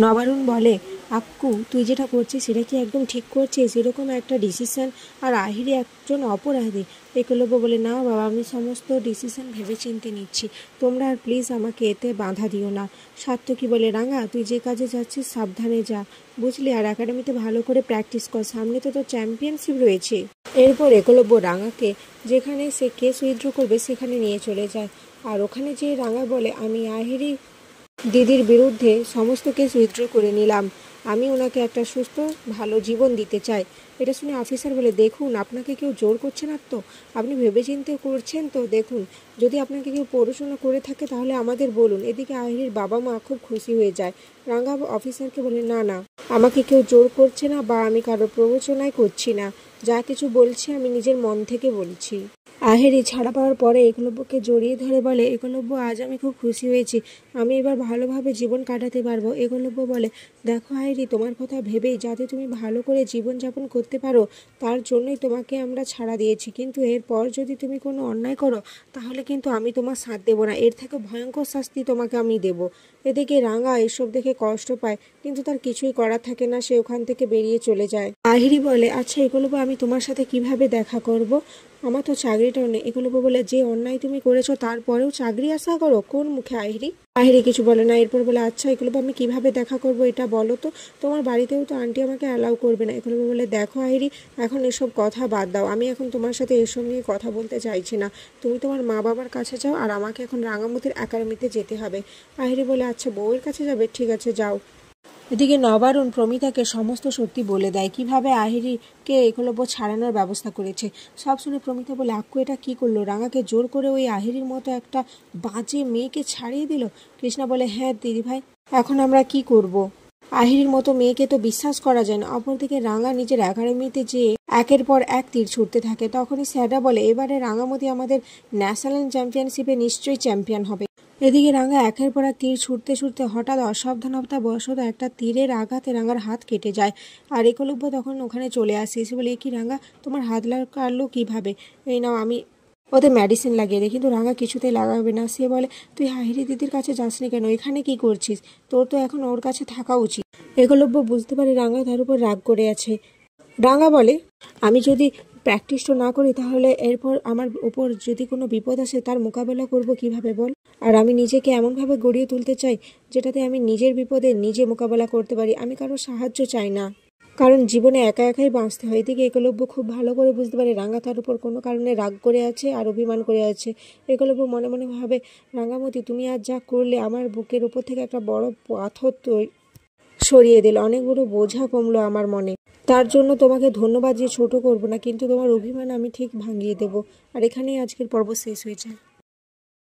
নবারুণ বলে, আক্কু তুই যেটা করছিস সেটা কি একদম ঠিক করছিস? এরকম একটা ডিসিশন, আর আহিরি একজন অপরাধী। একলব্য বলে, না বাবা, আমি সমস্ত ডিসিশন ভেবেচিন্তে নিচ্ছি, তোমরা আর প্লিজ আমাকে এতে বাধা দিও না। সাত্তকী বলে, রাঙা তুই যে কাজে যাচ্ছিস সাবধানে যা, বুঝলি, আর একাডেমিতে ভালো করে প্র্যাকটিস কর, সামনে তো তোর চ্যাম্পিয়নশিপ রয়েছে। এরপর একলব্য রাঙাকে যেখানে সে কেস উইথড্র করবে সেখানে নিয়ে চলে যায়। আর ওখানে যে রাঙা বলে, আমি আহিরি দিদির বিরুদ্ধে সমস্ত কেস উইথড্র করে নিলাম, আমি ওনাকে একটা সুস্থ ভালো জীবন দিতে চাই। এটা শুনে অফিসার বলে, দেখুন আপনাকে কেউ জোর করছে না তো, আপনি ভেবেচিন্তে করছেন তো, দেখুন যদি আপনাকে কেউ পড়াশোনা করে থাকে তাহলে আমাদের বলুন। এদিকে আহিরির বাবা মা খুব খুশি হয়ে যায়। রাঙা অফিসারকে বলে, না না, আমাকে কেউ জোর করছে না বা আমি কারো প্ররোচনায় করছি না, যা কিছু বলছি আমি নিজের মন থেকে বলছি। আহিরি ছাড়া পাওয়ার পরে একলব্যকে জড়িয়ে ধরে বলে, একলব্য আজ আমি খুব খুশি হয়েছি, আমি এবার ভালোভাবে জীবন কাটাতে পারবো। একলব্য বলে, দেখো আহিরি, তোমার কথা ভেবেই যাতে তুমি ভালো করে জীবনযাপন করতে পারো তার জন্যই তোমাকে আমরা ছাড়া দিয়েছি, কিন্তু এরপর যদি তুমি কোনো অন্যায় করো তাহলে কিন্তু আমি তোমার সাথ দেবো না, এর থেকে ভয়ঙ্কর শাস্তি তোমাকে আমি দেব। এদিকে রাঙা এসব দেখে কষ্ট পায়, কিন্তু তার কিছুই করার থাকে না, সে ওখান থেকে বেরিয়ে চলে যায়। আহিরি বলে, আচ্ছা একলব্য, আমি তোমার সাথে কিভাবে দেখা করব? আমার তো চাকরিটাও নেই। একলব্য বলে, যে অন্যায় তুমি করেছো তারপরেও চাকরি আশা করো, কোন মুখে? আহিরি কিছু বলে না। এরপর বলে, আচ্ছা একলব্য, আমি কিভাবে দেখা করব এটা বলো তো, তোমার বাড়িতেও তো আন্টি আমাকে অ্যালাউ করবে না। একলব্য বলে, দেখো আহিরি, এখন এসব কথা বাদ দাও, আমি এখন তোমার সাথে এসব নিয়ে কথা বলতে চাইছি না, তুমি তোমার মা বাবার কাছে যাও, আর আমাকে এখন রাঙামতির একাডেমিতে যেতে হবে। আহিরি বলে, আচ্ছা বউয়ের কাছে যাবে, ঠিক আছে যাও। এদিকে নবারুণ প্রমিতাকে সমস্ত সত্যি বলে দেয়, কিভাবে আহিরিকে একলব্য ছাড়ানোর ব্যবস্থা করেছে। সব শুনে প্রমিতা বলে, আক্কু এটা কি করলো? রাঙাকে জোর করে ওই আহিরির মতো একটা বাজে মেয়েকে ছাড়িয়ে দিল। কৃষ্ণা বলে, হ্যাঁ দিদিভাই, এখন আমরা কি করব? আহিরির মতো মেয়েকে তো বিশ্বাস করা যায় না। অপরদিকে রাঙা নিজের একাডেমিতে যেয়ে একের পর এক তীর ছুটতে থাকে। তখনই স্যাডা বলে, এবারে রাঙামতি আমাদের ন্যাশনাল চ্যাম্পিয়নশিপে নিশ্চয়ই চ্যাম্পিয়ন হবে। এদিকে রাঙা একের পর এক তীর ছুটতে ছুটতে হঠাৎ অসাবধানতাবশত একটা তীরের আঘাতে রাঙার হাত কেটে যায়। আর একলব্য তখন ওখানে চলে আসে, এসে বলে, কি রাঙা, তোমার হাত কাটলো কিভাবে? এই নাও, আমি ওদের মেডিসিন লাগিয়ে দিই। কিন্তু রাঙা কিছুতেই লাগাবে না। সে বলে, তুই আহিরি দিদির কাছে যাসনি কেন? এখানে কি করছিস? তোর তো এখন ওর কাছে থাকা উচিত। একলব্য বুঝতে পারে রাঙা তার উপর রাগ করে আছে। রাঙা বলে, আমি যদি প্র্যাকটিসটা না করি তাহলে এরপর আমার উপর যদি কোনো বিপদ আসে তার মোকাবেলা করব কিভাবে বল? আর আমি নিজেকে এমনভাবে গড়িয়ে তুলতে চাই যেটাতে আমি নিজের বিপদে নিজে মোকাবেলা করতে পারি, আমি কারোর সাহায্য চাই না, কারণ জীবনে একা একাই বাঁচতে হয়। এদিকে একলব্য খুব ভালো করে বুঝতে পারে রাঙা তার উপর কোনো কারণে রাগ করে আছে আর অভিমান করে আছে। একলব্য মনে মনে ভাবে, রাঙামতি, তুমি আজ যা করলে আমার বুকের উপর থেকে একটা বড় পাথর সরিয়ে দিল, অনেক বড় বোঝা কমলো আমার মনে। তার জন্য তোমাকে ধন্যবাদ, যে ছোট করব না, কিন্তু তোমার অভিমান আমি ঠিক ভাঙিয়ে দেব। আর এখানেই আজকের পর্ব শেষ হয়ে যায়।